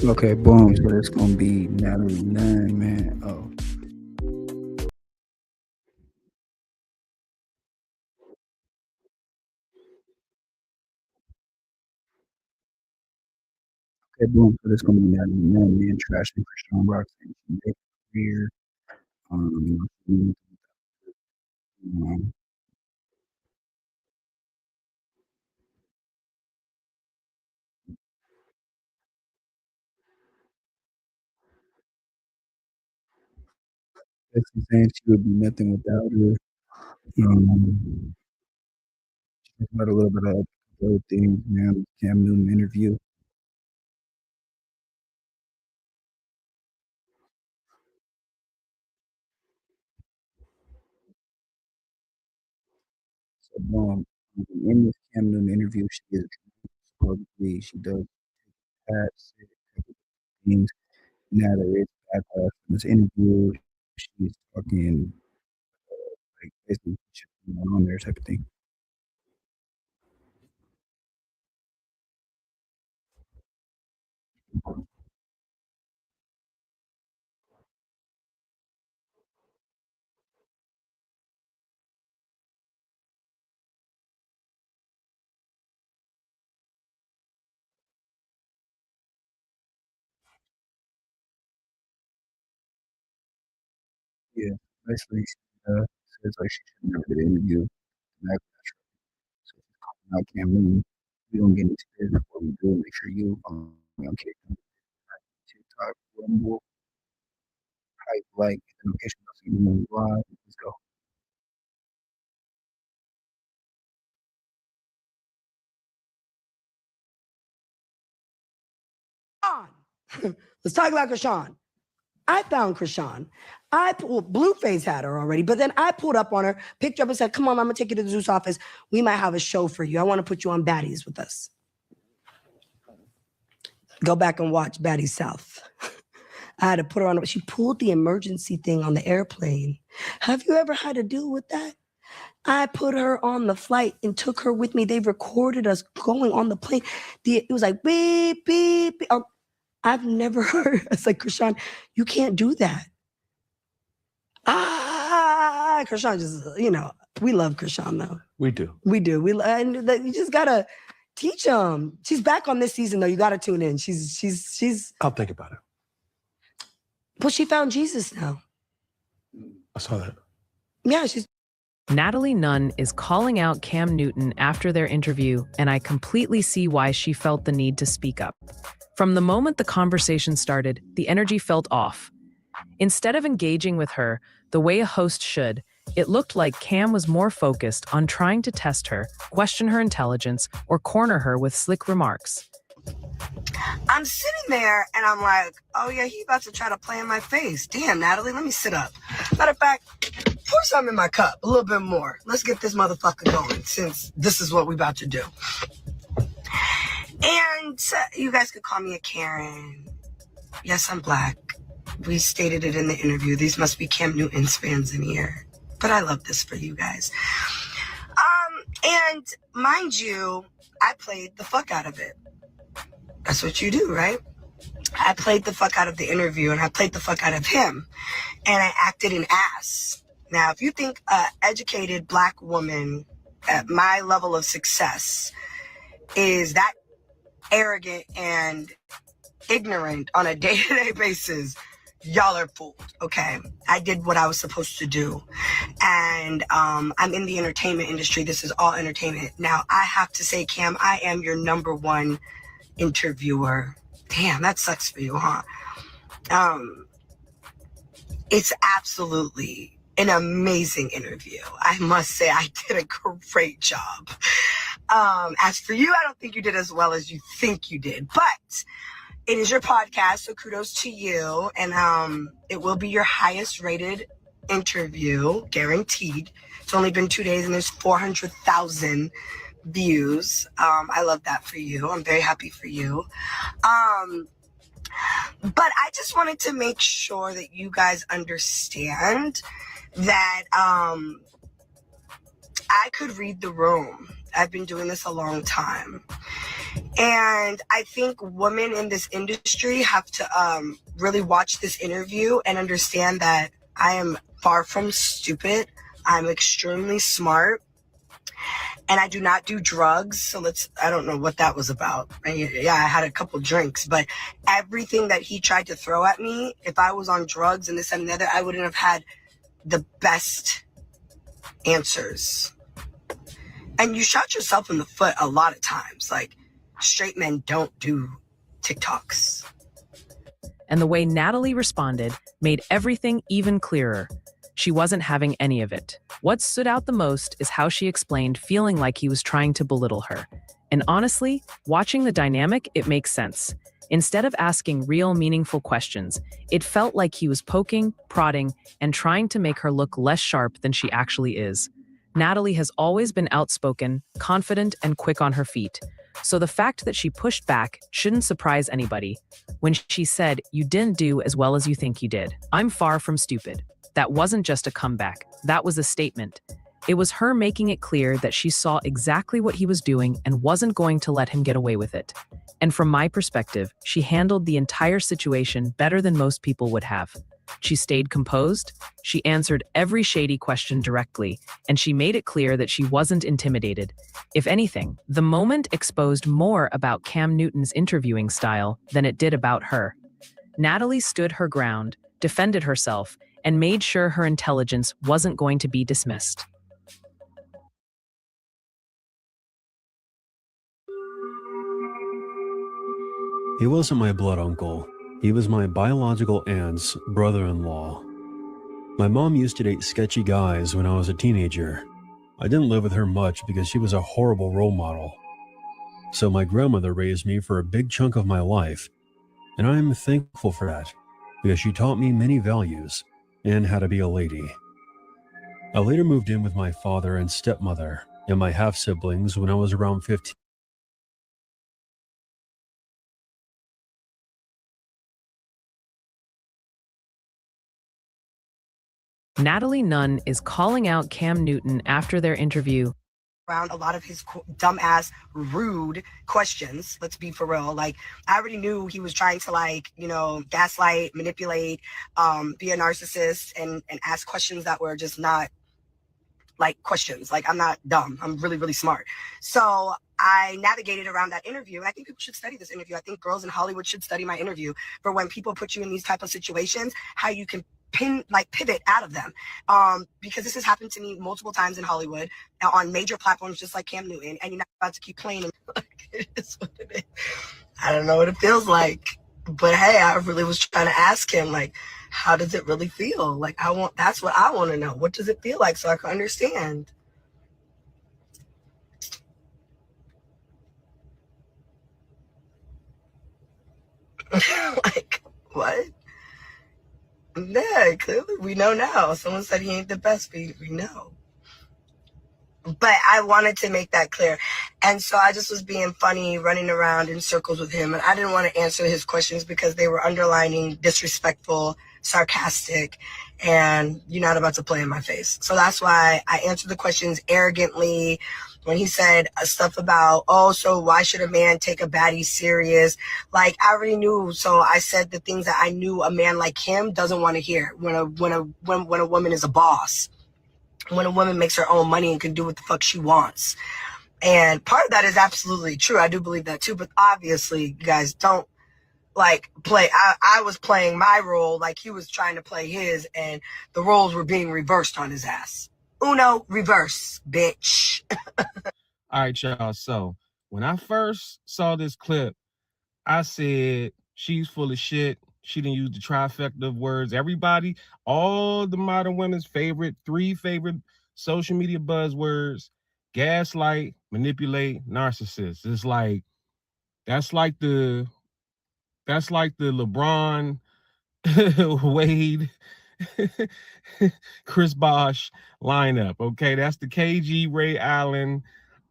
Okay, boom. So that's gonna be Natalie Nunn, man. Oh, okay, boom. So that's gonna be Natalie Nunn, man. Trashing Christian Rock saying she made a career. You know, basically saying she would be nothing without her. Talk about a little bit of other things, man. Cam Newton interview. So, in this Cam Newton interview, she is supposedly she does hats, things. Now there is backlash from this interview. She's talking like basically shit going on there type of thing. Yeah, basically she says like she should never get an interview. Backlash. So she's calling out Cam Newton. We don't get into this before we do. Make sure you on TikTok, Rumble, hype like the notification bell so you know when we live. Let's go. Let's talk about Krishan. I found Krishan. Blueface had her already, but then I pulled up on her, picked her up and said, come on, I'm gonna take you to the Zeus office. We might have a show for you. I want to put you on Baddies with us. Go back and watch Baddies South. I had to put her on. She pulled the emergency thing on the airplane. Have you ever had to deal with that? I put her on the flight and took her with me. They recorded us going on the plane. It was like beep, beep, beep. I've never heard. It's like, Krishan, you can't do that. Krishan just, we love Krishan though. We do. We do. And you just gotta teach them. She's back on this season though. You gotta tune in. She's. I'll think about it. Well, she found Jesus now. I saw that. Yeah, she's. Natalie Nunn is calling out Cam Newton after their interview, and I completely see why she felt the need to speak up. From the moment the conversation started, the energy felt off. Instead of engaging with her the way a host should, it looked like Cam was more focused on trying to test her, question her intelligence, or corner her with slick remarks. I'm sitting there and I'm like, oh yeah, he about to try to play in my face. Damn, Natalie, let me sit up. Matter of fact, pour some in my cup, a little bit more. Let's get this motherfucker going since this is what we about to do. And you guys could call me a Karen. Yes, I'm black. We stated it in the interview. These must be Cam Newton's fans in here. But I love this for you guys. And mind you, I played the fuck out of it. That's what you do, right? I played the fuck out of the interview and I played the fuck out of him. And I acted an ass. Now, if you think an educated black woman at my level of success is that arrogant and ignorant on a day-to-day basis, y'all are fooled, okay? I did what I was supposed to do. And I'm in the entertainment industry. This is all entertainment. Now, I have to say, Cam, I am your number one interviewer. Damn, that sucks for you, huh? It's absolutely an amazing interview. I must say I did a great job. As for you, I don't think you did as well as you think you did, but it is your podcast, so kudos to you. And it will be your highest rated interview, guaranteed. It's only been 2 days and there's 400,000 views. I love that for you. I'm very happy for you. But I just wanted to make sure that you guys understand that I could read the room. I've been doing this a long time. And I think women in this industry have to really watch this interview and understand that I am far from stupid. I'm extremely smart. And I do not do drugs. So I don't know what that was about. Yeah, I had a couple drinks, but everything that he tried to throw at me, if I was on drugs and this and the other, I wouldn't have had the best answers. And you shot yourself in the foot a lot of times. Like, straight men don't do TikToks. And the way Natalie responded made everything even clearer. She wasn't having any of it. What stood out the most is how she explained feeling like he was trying to belittle her. And honestly, watching the dynamic, it makes sense. Instead of asking real, meaningful questions, it felt like he was poking, prodding, and trying to make her look less sharp than she actually is. Natalie has always been outspoken, confident, and quick on her feet. So the fact that she pushed back shouldn't surprise anybody. When she said, "You didn't do as well as you think you did. I'm far from stupid." That wasn't just a comeback. That was a statement. It was her making it clear that she saw exactly what he was doing and wasn't going to let him get away with it. And from my perspective, she handled the entire situation better than most people would have. She stayed composed, she answered every shady question directly, and she made it clear that she wasn't intimidated. If anything, the moment exposed more about Cam Newton's interviewing style than it did about her. Natalie stood her ground, defended herself, and made sure her intelligence wasn't going to be dismissed. He wasn't my blood uncle. He was my biological aunt's brother-in-law. My mom used to date sketchy guys when I was a teenager. I didn't live with her much because she was a horrible role model. So my grandmother raised me for a big chunk of my life, and I'm thankful for that because she taught me many values and how to be a lady. I later moved in with my father and stepmother and my half-siblings when I was around 15. Natalie Nunn is calling out Cam Newton after their interview. Around a lot of his dumbass, rude questions. Let's be for real. Like, I already knew he was trying to gaslight, manipulate, be a narcissist and ask questions that were just not like questions. Like, I'm not dumb. I'm really, really smart. So I navigated around that interview. And I think people should study this interview. I think girls in Hollywood should study my interview for when people put you in these type of situations, how you can pivot out of them. Because this has happened to me multiple times in Hollywood on major platforms, just like Cam Newton, and you're not about to keep playing. It is what it is. I don't know what it feels like, but hey, I really was trying to ask him, like, how does it really feel? Like, that's what I want to know. What does it feel like so I can understand? Like, what? Yeah, clearly we know now. Someone said he ain't the best, we know. But I wanted to make that clear. And so I just was being funny, running around in circles with him. And I didn't want to answer his questions because they were underlining, disrespectful, sarcastic, and you're not about to play in my face. So that's why I answered the questions arrogantly. When he said stuff about, oh, so why should a man take a baddie serious? Like, I already knew. So I said the things that I knew a man like him doesn't want to hear when a woman is a boss. When a woman makes her own money and can do what the fuck she wants. And part of that is absolutely true. I do believe that too. But obviously, you guys don't play. I was playing my role like he was trying to play his, and the roles were being reversed on his ass. Uno, reverse, bitch. All right, y'all. So when I first saw this clip, I said, she's full of shit. She didn't use the trifecta of words. Everybody, all the modern women's three favorite social media buzzwords: gaslight, manipulate, narcissist. It's like, that's like the LeBron, Wade, Chris Bosh lineup. Okay, that's the KG, Ray Allen,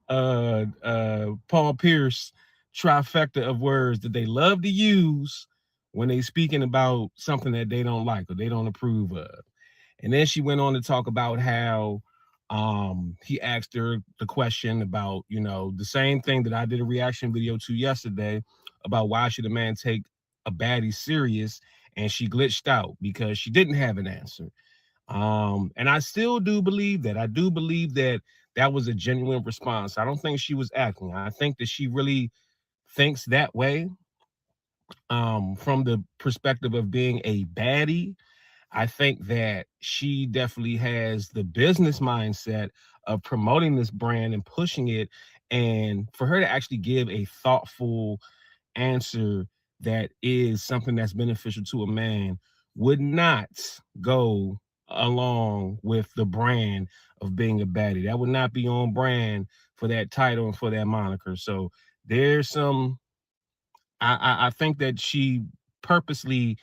Paul Pierce trifecta of words that they love to use when they speaking about something that they don't like or they don't approve of. And then she went on to talk about how He asked her the question about, the same thing that I did a reaction video to yesterday about why should a man take a baddie serious, and she glitched out because she didn't have an answer. And I still do believe that. I do believe that that was a genuine response. I don't think she was acting. I think that she really thinks that way, from the perspective of being a baddie. I think that she definitely has the business mindset of promoting this brand and pushing it. And for her to actually give a thoughtful answer that is something that's beneficial to a man would not go along with the brand of being a baddie. That would not be on brand for that title and for that moniker. So there's some, I think that she purposely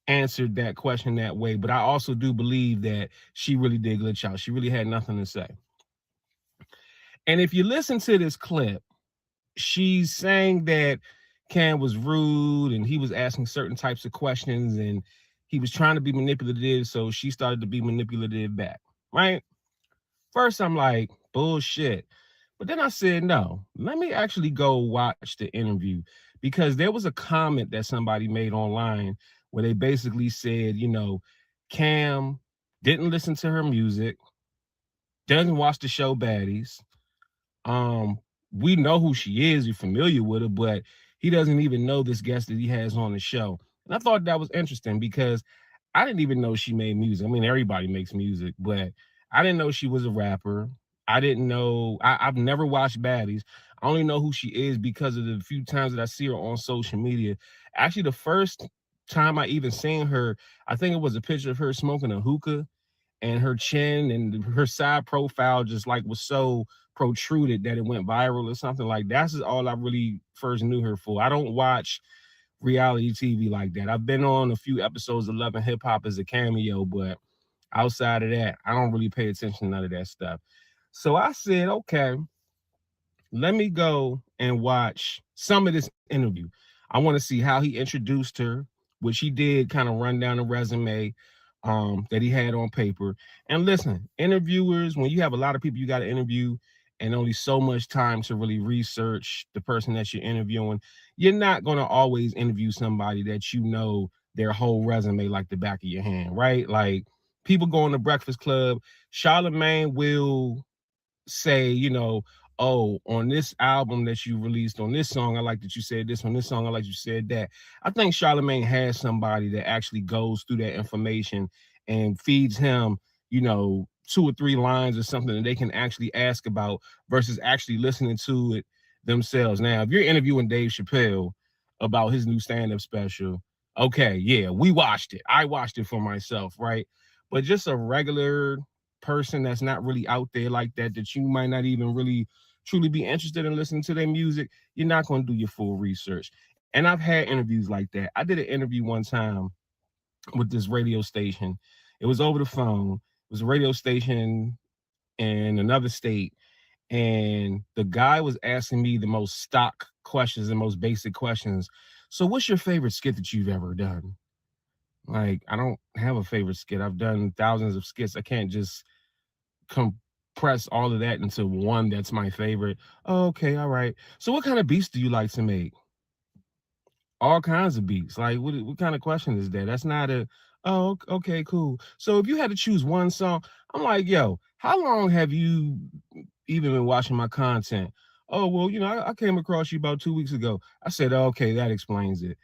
answered that question that way, but I also do believe that she really did glitch out. She really had nothing to say. And if you listen to this clip, she's saying that Cam was rude and he was asking certain types of questions and he was trying to be manipulative, so she started to be manipulative back, right? First, I'm like, bullshit. But then I said, no, let me actually go watch the interview, because there was a comment that somebody made online where they basically said, Cam didn't listen to her music, doesn't watch the show Baddies. We know who she is, you're familiar with her, but he doesn't even know this guest that he has on the show. And I thought that was interesting because I didn't even know she made music. I mean, everybody makes music, but I didn't know she was a rapper. I didn't know, I've never watched Baddies. I only know who she is because of the few times that I see her on social media. Actually, the first time I even seen her, I think it was a picture of her smoking a hookah, and her chin and her side profile just like was so protruded that it went viral or something. Like, that's all I really first knew her for. I don't watch reality TV like that. I've been on a few episodes of Love and Hip Hop as a cameo, but outside of that, I don't really pay attention to none of that stuff. So I said, okay, let me go and watch some of this interview. I want to see how he introduced her, which he did kind of run down the resume that he had on paper. And listen, interviewers, when you have a lot of people you got to interview and only so much time to really research the person that you're interviewing, you're not going to always interview somebody that you know their whole resume like the back of your hand, right? Like, people go on the Breakfast Club, Charlamagne will say, oh, on this album that you released, on this song, I like that you said this, on this song, I like you said that. I think Charlamagne has somebody that actually goes through that information and feeds him, 2 or 3 lines or something that they can actually ask about versus actually listening to it themselves. Now, if you're interviewing Dave Chappelle about his new stand-up special, okay, yeah, we watched it. I watched it for myself, right? But just a regular person that's not really out there like that you might not even really truly be interested in listening to their music, you're not going to do your full research. And I've had interviews like that. I did an interview one time with this radio station. It was over the phone. It was a radio station in another state. And the guy was asking me the most stock questions and most basic questions. So what's your favorite skit that you've ever done? Like, I don't have a favorite skit. I've done thousands of skits. I can't just compress all of that into one that's my favorite. Oh, okay, all right. So what kind of beats do you like to make? All kinds of beats. Like, what kind of question is that? That's not a, oh, okay, cool. So if you had to choose one song, I'm like, yo, how long have you even been watching my content? Oh, well, I came across you about 2 weeks ago. I said, oh, okay, that explains it.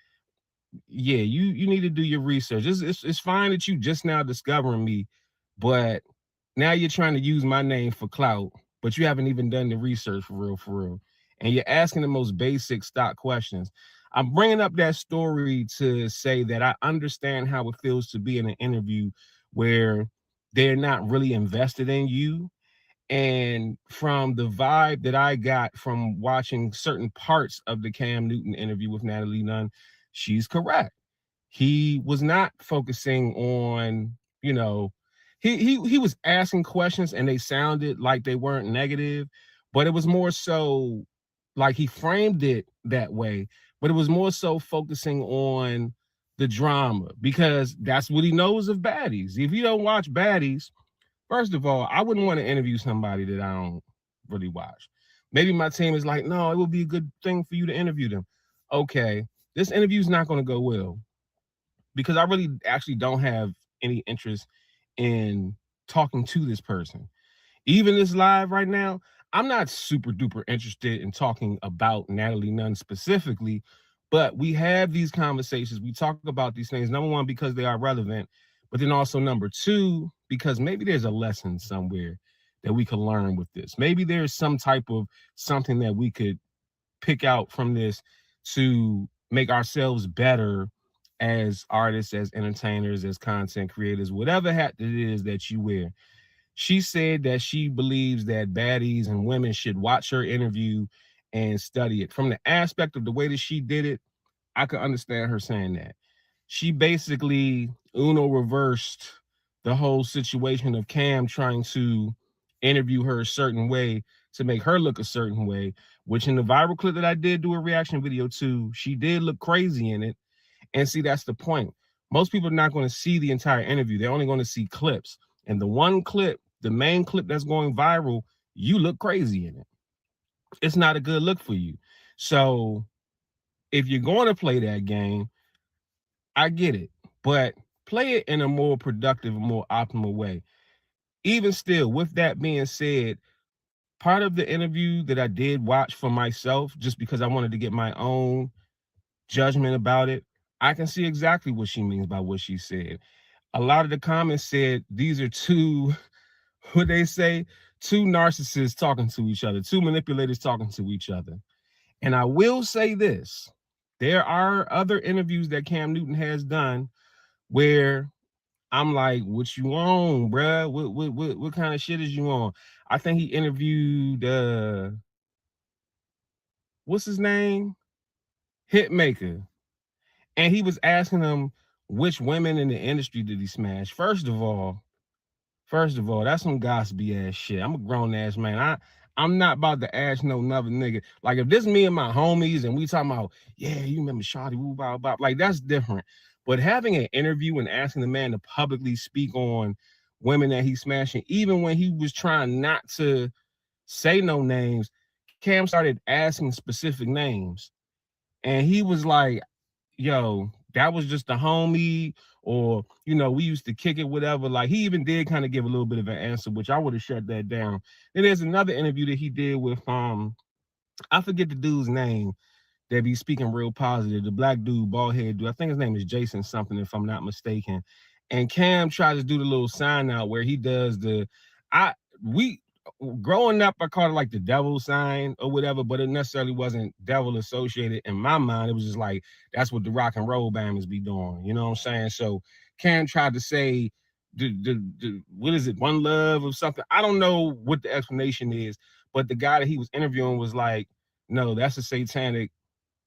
Yeah, you need to do your research. It's fine that you just now discovering me, but now you're trying to use my name for clout, but you haven't even done the research for real. And you're asking the most basic stock questions. I'm bringing up that story to say that I understand how it feels to be in an interview where they're not really invested in you. And from the vibe that I got from watching certain parts of the Cam Newton interview with Natalie Nunn, she's correct. He was not focusing on, he was asking questions and they sounded like they weren't negative, but it was more so like he framed it that way, but it was more so focusing on the drama because that's what he knows of Baddies. If you don't watch Baddies, First of all, I wouldn't want to interview somebody that I don't really watch. Maybe my team is like, no, it would be a good thing for you to interview them. Okay, this interview is not going to go well because I really actually don't have any interest in talking to this person. Even this live right now, I'm not super duper interested in talking about Natalie Nunn specifically, but we have these conversations. We talk about these things, number one, because they are relevant, but then also number two, because maybe there's a lesson somewhere that we could learn with this. Maybe there's some type of something that we could pick out from this to make ourselves better as artists, as entertainers, as content creators, whatever hat it is that you wear. She said that she believes that baddies and women should watch her interview and study it. From the aspect of the way that she did it, I could understand her saying that. She basically Uno reversed the whole situation of Cam trying to interview her a certain way to make her look a certain way, which in the viral clip that I did do a reaction video to, she did look crazy in it. And see, that's the point. Most people are not going to see the entire interview. They're only going to see clips. And the one clip, the main clip that's going viral, you look crazy in it. It's not a good look for you. So if you're going to play that game, I get it, but play it in a more productive, more optimal way. Even still, with that being said, part of the interview that I did watch for myself, just because I wanted to get my own judgment about it, I can see exactly what she means by what she said. A lot of the comments said these are two, what they say, two narcissists talking to each other, two manipulators talking to each other. And I will say this, there are other interviews that Cam Newton has done where I'm like, what you on, bruh? What kind of shit is you on? I think he interviewed, what's his name? Hitmaker. And he was asking him which women in the industry did he smash. First of all, that's some gossipy ass shit. I'm a grown ass man. I'm not about to ask no another nigga. Like if this me and my homies and we talking about, yeah, you remember Shawty, woo, blah, blah, like that's different. But having an interview and asking the man to publicly speak on women that he's smashing, even when he was trying not to say no names, Cam started asking specific names. And he was like, yo, that was just a homie, or, you know, we used to kick it, whatever. Like, he even did kind of give a little bit of an answer, which I would have shut that down. Then there's another interview that he did with, I forget the dude's name, that be speaking real positive, the black dude, bald head dude. I think his name is Jason something, if I'm not mistaken. And Cam tries to do the little sign out where he does growing up, I called it like the devil sign or whatever, but it necessarily wasn't devil associated in my mind. It was just like, that's what the rock and roll bandits be doing. You know what I'm saying? So Cam tried to say, what is it, one love or something? I don't know what the explanation is, but the guy that he was interviewing was like, no, that's a satanic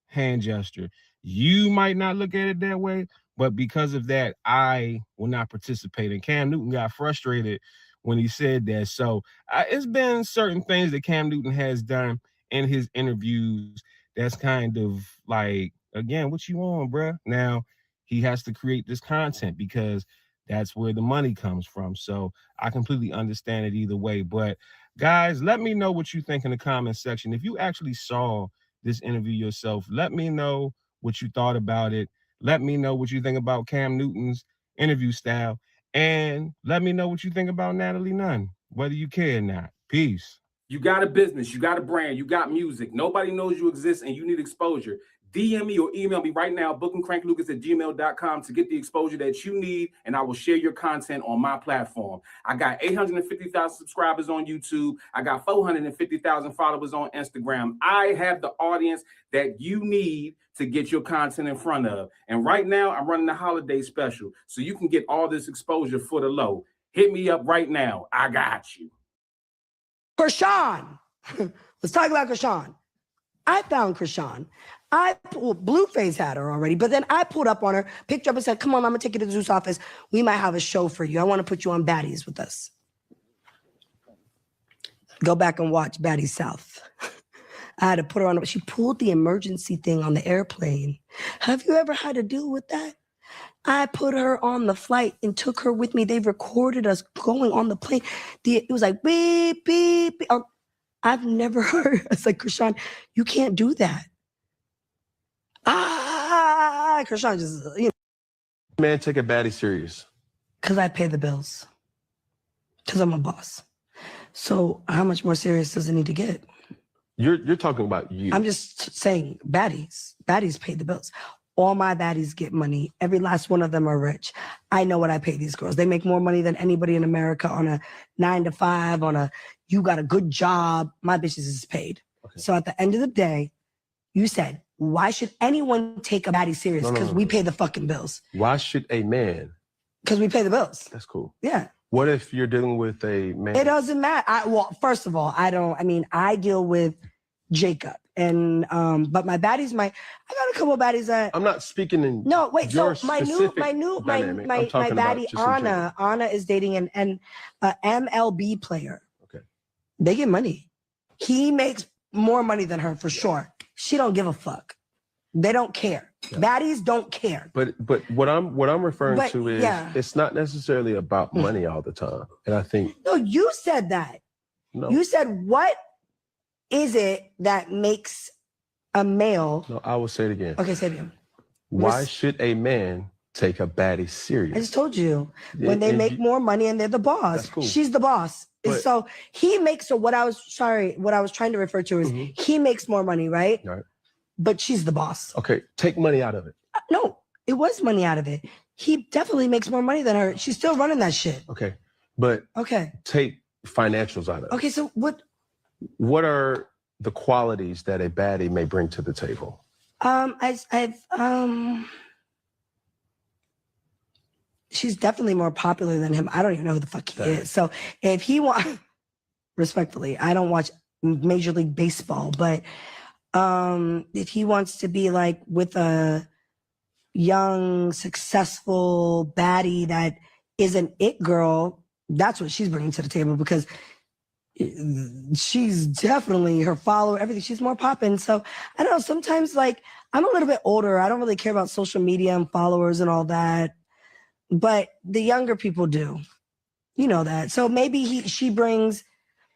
hand gesture. You might not look at it that way, but because of that, I will not participate. And Cam Newton got frustrated when he said that. So it's been certain things that Cam Newton has done in his interviews that's kind of like, again, what you on, bruh? Now he has to create this content because that's where the money comes from. So I completely understand it either way. But guys, let me know what you think in the comment section. If you actually saw this interview yourself, let me know what you thought about it. Let me know what you think about Cam Newton's interview style. And let me know what you think about Natalie Nunn, whether you care or not. Peace. You got a business, you got a brand, you got music. Nobody knows you exist and you need exposure. DM me or email me right now, bookandcranklucas@gmail.com to get the exposure that you need, and I will share your content on my platform. I got 850,000 subscribers on YouTube. I got 450,000 followers on Instagram. I have the audience that you need to get your content in front of. And right now, I'm running the holiday special, so you can get all this exposure for the low. Hit me up right now. I got you. Krishan. Let's talk about Krishan. I found Krishan. Blueface had her already, but then I pulled up on her, picked her up and said, come on, I'm gonna take you to the Zeus office. We might have a show for you. I wanna put you on Baddies with us. Go back and watch Baddies South. I had to put her on, she pulled the emergency thing on the airplane. Have you ever had to deal with that? I put her on the flight and took her with me. They recorded us going on the plane. It was like, beep, beep, beep. I've never heard. It's like, Krishan, you can't do that. Krishan just, Man, take a baddie serious. Because I pay the bills. Because I'm a boss. So how much more serious does it need to get? You're talking about you. I'm just saying baddies. Baddies pay the bills. All my baddies get money. Every last one of them are rich. I know what I pay these girls. They make more money than anybody in America on a 9-to-5, on a, you got a good job. My bitches is paid. Okay. So at the end of the day, you said, why should anyone take a baddie serious? Because we pay the fucking bills. Why should a man? Because we pay the bills. That's cool. Yeah. What if you're dealing with a man? It doesn't matter. Well, first of all, I deal with Jacob. And but my baddies, I got a couple of baddies that I'm not speaking in no wait. So my dynamic. baddie Anna is dating an MLB player. Okay, they get money. He makes more money than her for sure. She don't give a fuck. They don't care. Yeah. Baddies don't care. But what I'm referring to is it's not necessarily about money all the time. And I think no, you said that. No, you said what is it that makes a male? No, I will say it again. Okay, say it again. Why should a man take a baddie serious? I just told you. When they make more money and they're the boss. That's cool. She's the boss. But, so he makes, what I was trying to refer to is he makes more money, right? Right. But she's the boss. Okay, take money out of it. No, it was money out of it. He definitely makes more money than her. She's still running that shit. Okay, but take financials out of it. Okay, so what are the qualities that a baddie may bring to the table? She's definitely more popular than him. I don't even know who the fuck he is. So if he respectfully, I don't watch Major League Baseball, but if he wants to be like with a young, successful baddie that is an it girl, that's what she's bringing to the table because she's definitely her follower, everything. She's more popping. So I don't know. Sometimes like I'm a little bit older. I don't really care about social media and followers and all that. But the younger people do. You know that. So maybe she brings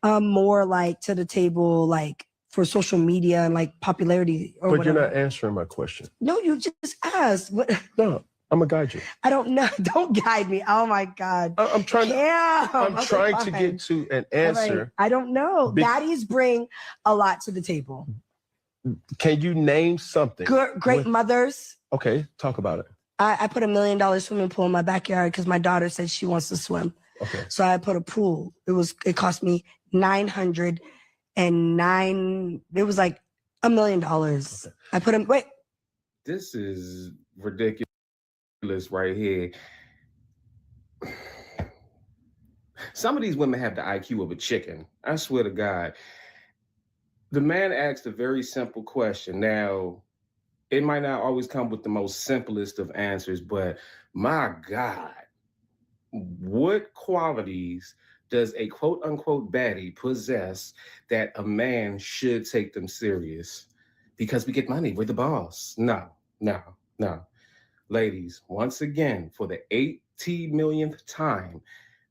more like to the table, like for social media and like popularity or whatever. You're not answering my question. No, you just asked. No, I'm gonna guide you. I don't know. Don't guide me. Oh my God. I'm trying to get to an answer. Right. I don't know. Baddies bring a lot to the table. Can you name something? Great mothers. Okay, talk about it. I put $1 million swimming pool in my backyard because my daughter said she wants to swim. Okay. So I put a pool. It cost me $909. It was like $1 million. Okay. I put him. Wait. This is ridiculous right here. Some of these women have the IQ of a chicken. I swear to God. The man asked a very simple question. Now, it might not always come with the most simplest of answers, but my God, what qualities does a quote unquote baddie possess that a man should take them serious? Because we get money, we're the boss. No. Ladies, once again, for the 80 millionth time,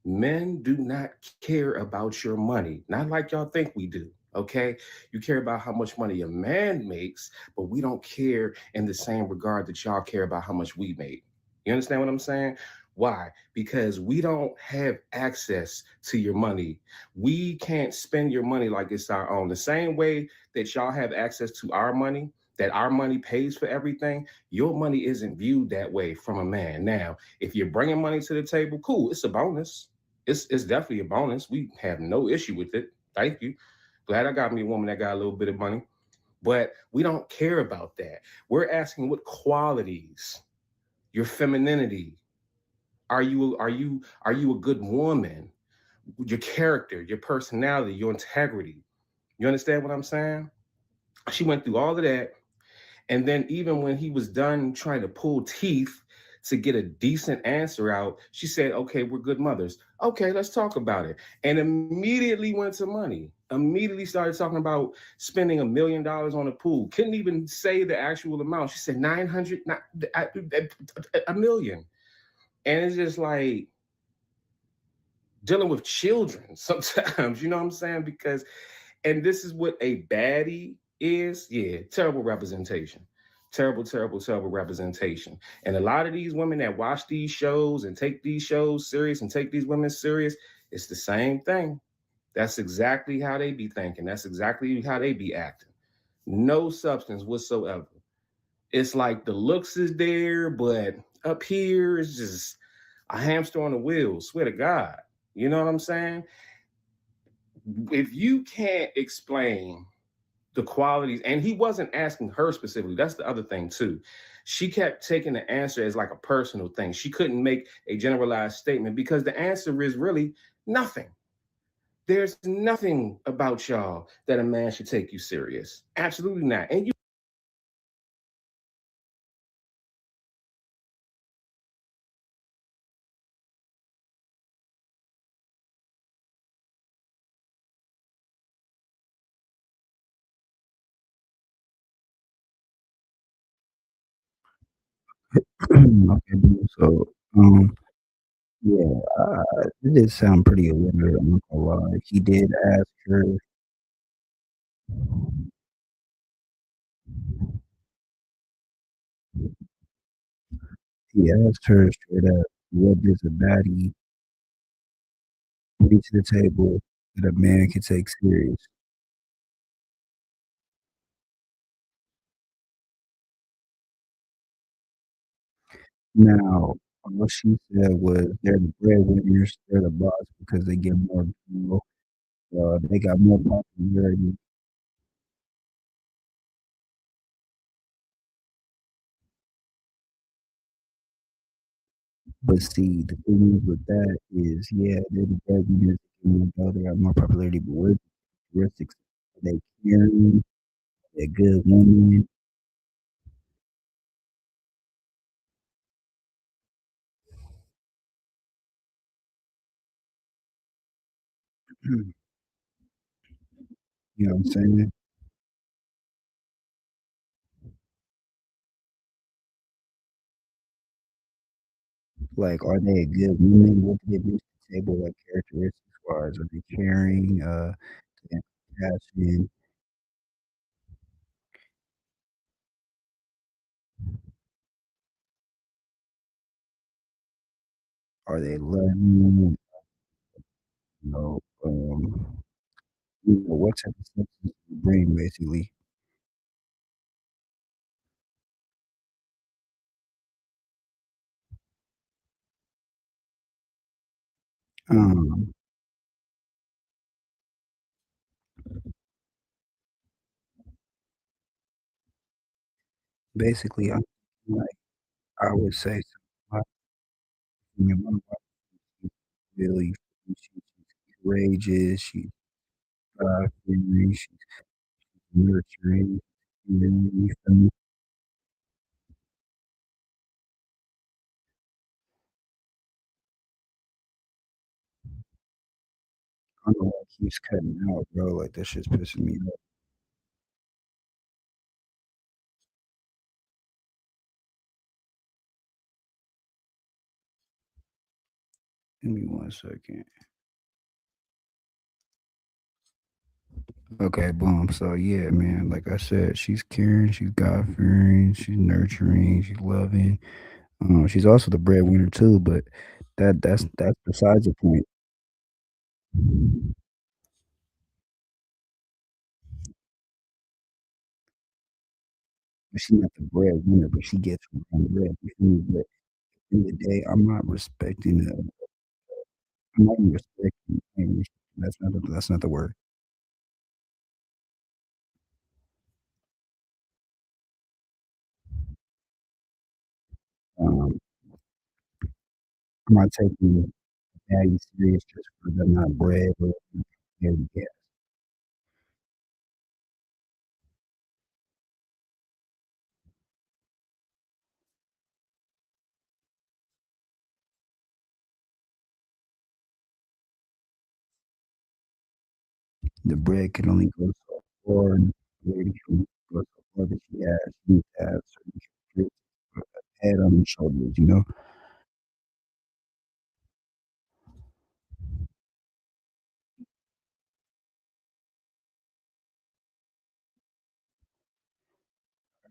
men do not care about your money. Not like y'all think we do. Okay, you care about how much money a man makes, but we don't care in the same regard that y'all care about how much we make. You understand what I'm saying? Why? Because we don't have access to your money. We can't spend your money like it's our own. The same way that y'all have access to our money, that our money pays for everything, your money isn't viewed that way from a man. Now, if you're bringing money to the table, cool, it's a bonus. It's definitely a bonus. We have no issue with it. Thank you. Glad I got me a woman that got a little bit of money, but we don't care about that. We're asking what qualities, your femininity, are you a good woman? Your character, your personality, your integrity. You understand what I'm saying? She went through all of that. And then even when he was done trying to pull teeth to get a decent answer out, she said, okay, we're good mothers. Okay, let's talk about it. And immediately went to money. Immediately started talking about spending $1 million on a pool. Couldn't even say the actual amount. She said 900, a million. And it's just like dealing with children sometimes, you know what I'm saying? Because, and this is what a baddie is. Yeah, terrible representation. Terrible, terrible, terrible representation. And a lot of these women that watch these shows and take these shows serious and take these women serious, it's the same thing. That's exactly how they be thinking. That's exactly how they be acting. No substance whatsoever. It's like the looks is there, but up here is just a hamster on a wheel. Swear to God. You know what I'm saying? If you can't explain the qualities, and he wasn't asking her specifically, that's the other thing too. She kept taking the answer as like a personal thing. She couldn't make a generalized statement because the answer is really nothing. There's nothing about y'all that a man should take you serious. Absolutely not. And you Okay, so, yeah, it did sound pretty illiterate, I'm not gonna lie. He did ask her he asked her straight up, "What does a baddie bring to the table that a man can take serious?" Now, what she said was they're the breadwinners, they're the boss because they get more, they got more popularity. But see, the thing is with that is, yeah, they're the breadwinners, they got more popularity, but what characteristics are they caring? They're good women. You know what I'm saying? Like, are they a good woman? What do they bring to the table, like characteristics wise? Are they caring? They have compassion? Are they loving? You know, what type of substance do you bring, basically? Um, basically, I'm like, I would say, my my wife is really, she's courageous. She's God-fearing. She's nurturing. You feel me? I don't know why it keeps cutting out, bro. Like that shit's pissing me off. Give me 1 second. Okay, boom. So yeah, man. Like I said, she's caring, she's God fearing, she's nurturing, she's loving. She's also the breadwinner too, but that's besides the point. But she's not the breadwinner, but she gets her own bread. You feel me? But at the end of the day, I'm not respecting. I'm not even respecting. That's not the word. Um, I'm not taking daddy serious just for them not bread or yeah. The bread can only go so far, and the lady can only go so far that she needs to have certain characteristics, head on her shoulders, you know?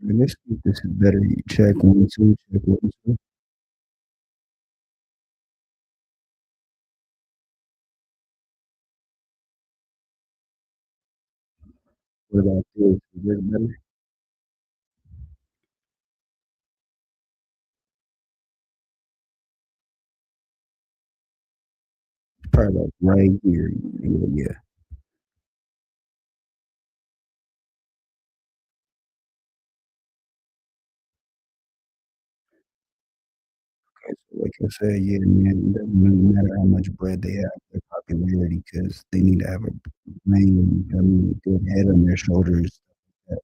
And let's see if this is better. You check 1, 2, check 1, 2. What about this? Is this better? Probably like right here. Yeah, yeah. Okay, so like I said, yeah, man, it doesn't really matter how much bread they have, their popularity, because they need to have a brain, I mean, a good head on their shoulders. Stuff like that.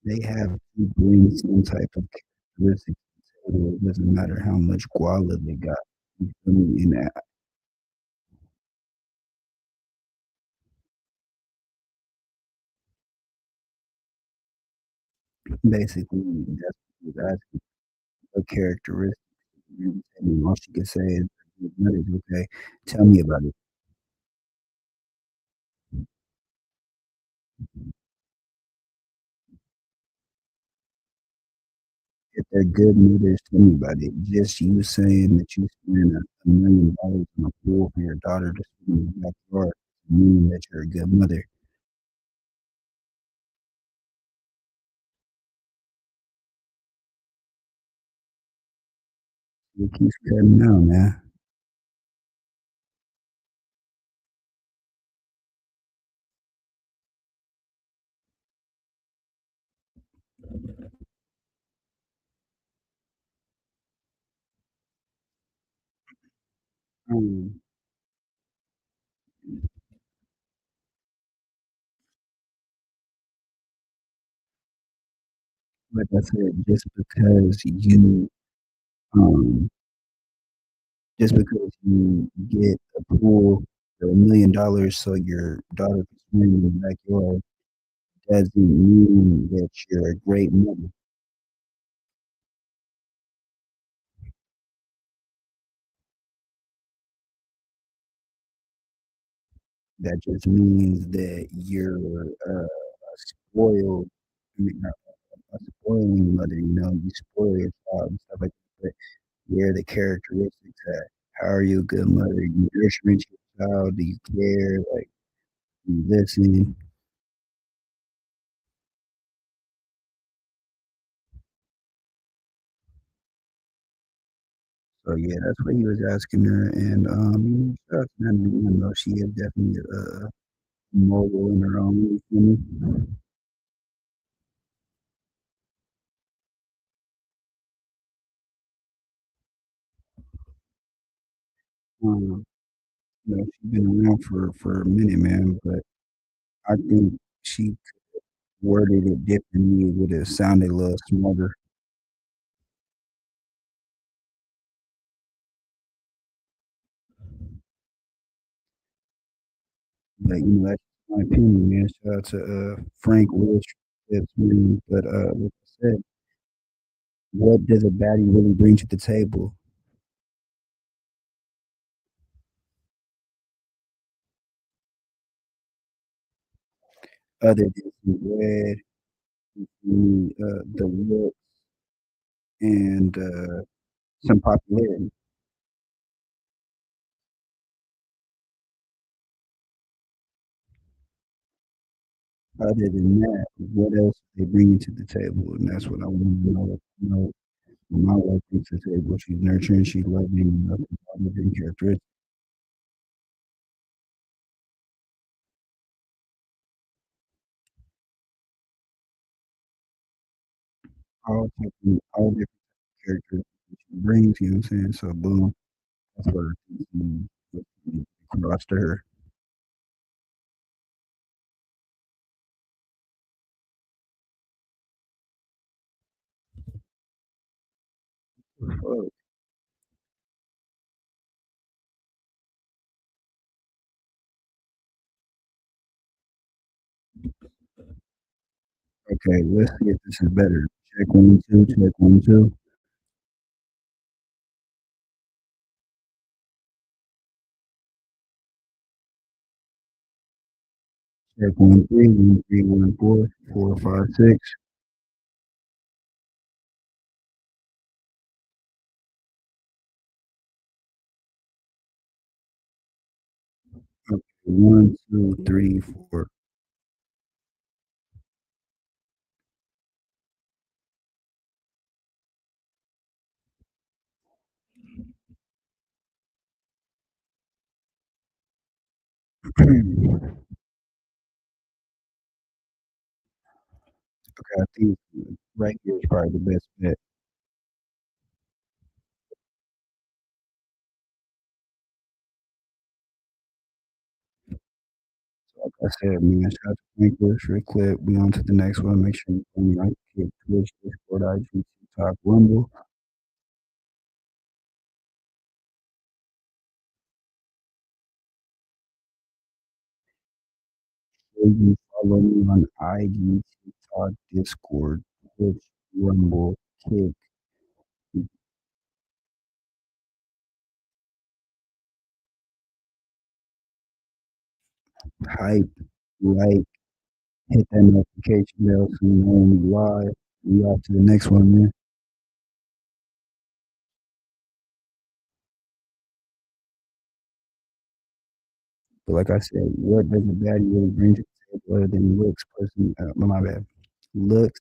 They have to bring some type of characteristics to the table. It doesn't matter how much guala they got. You feel me? And basically, that's what he was asking. What characteristics? And all she could say is, okay, tell me about it. If they're good mothers, tell me about it. Just you saying that you spend $1 million on a pool for your daughter to swim in the backyard doesn't mean that you're a good mother. It keeps cutting out, man. Um, like I said, um, just because you get a pool for $1 million so your daughter can swim in the backyard doesn't mean that you're a great mother. That just means that you're a spoiled, I mean, not a spoiling mother. You know, you spoil your child and stuff like that. But where are the characteristics at? How are you a good mother? You nurturing your child? Do you care? Like, do you listen? So yeah, that's what he was asking her, and shout out to Natalie. I know she is definitely mogul in her own way. You know? Um, she's been around for a minute, man. But I think she worded it differently. It would have sounded a little smarter. But that's my opinion, man. Shout out to Frank Willis, man. But like I said, what does a baddie really bring to the table other than some bread, the look, and some popularity? Other than that, what else are they bringing to the table? And that's what I want to know. You know, when my wife brings to the table, she's nurturing, she's loving, nothing positive characteristics. All different characteristics that she brings. You know what I'm saying? So boom, that's what I think he across to her. Fuck. Okay, let's see if this is better. Check 1, 2, check 1, 2. Check 1, 3, 1, 3, 1, 4, 4, 5, 6. Okay, 1, 2, 3, 4. Okay, I think right here is probably the best bet. So like I said, man, shout out to Franklin, free clip. We on to the next one. Make sure you follow me on Twitch, Discord, IG, TikTok, Rumble. You follow me on IG, TikTok, Discord, Twitch, Rumble, Kick, Hype, like, hit that notification bell so you know when we live. We off to the next one, man. But like I said, what does a baddie really bring to the table other than looks, person? My bad. Looks,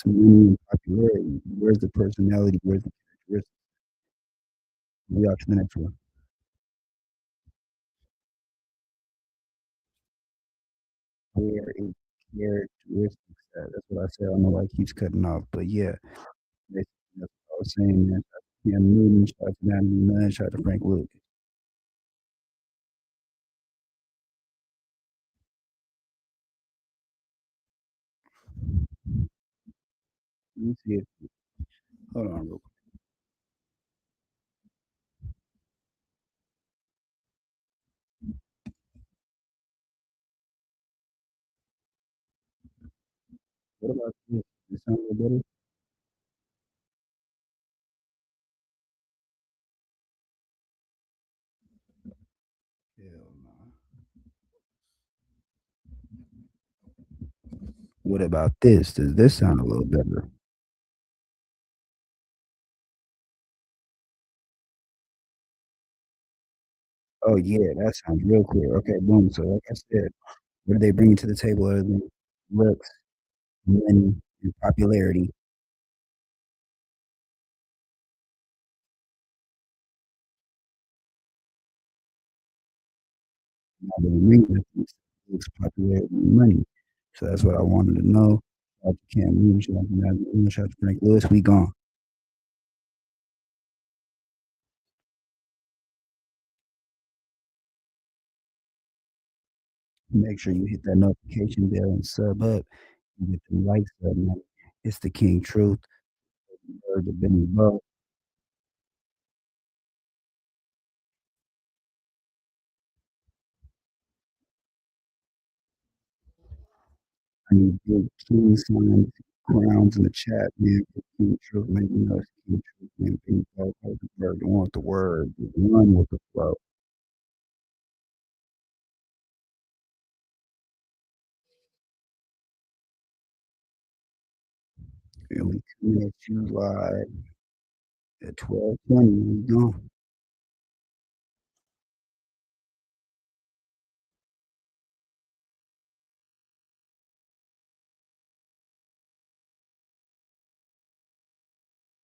money, and popularity. Where's the personality? Where's the characteristics? We off to the next one. Where is characteristics at? That's what I said. I don't know why it keeps cutting off, but yeah, basically that's what I was saying, man. Shout out to Cam Newton, shout out to Natalie, man. Shout out to Frank Lucas. Let me see it. Hold on, real quick. What about this? This sound a little better? Hell no. What about this? Does this sound a little better? Oh yeah, that sounds real clear. Okay, boom. So like I said, what do they bring to the table other than looks, money, and popularity? Now they bring looks, popularity, and money. So that's what I wanted to know. Shout out to Cam Newton, shout out to Natalie, shout out to Frank Lewis. We gone. Make sure you hit that notification bell and sub up and get the likes up, man. It's the King Truth. The Benny Bug. I need big king signs, crowns in the chat, man. For King Truth, man. You know it's King Truth, man. Benny Bug, the bird, the one with the word, the one with the flow. And we coming at you live at 12:20. We gone.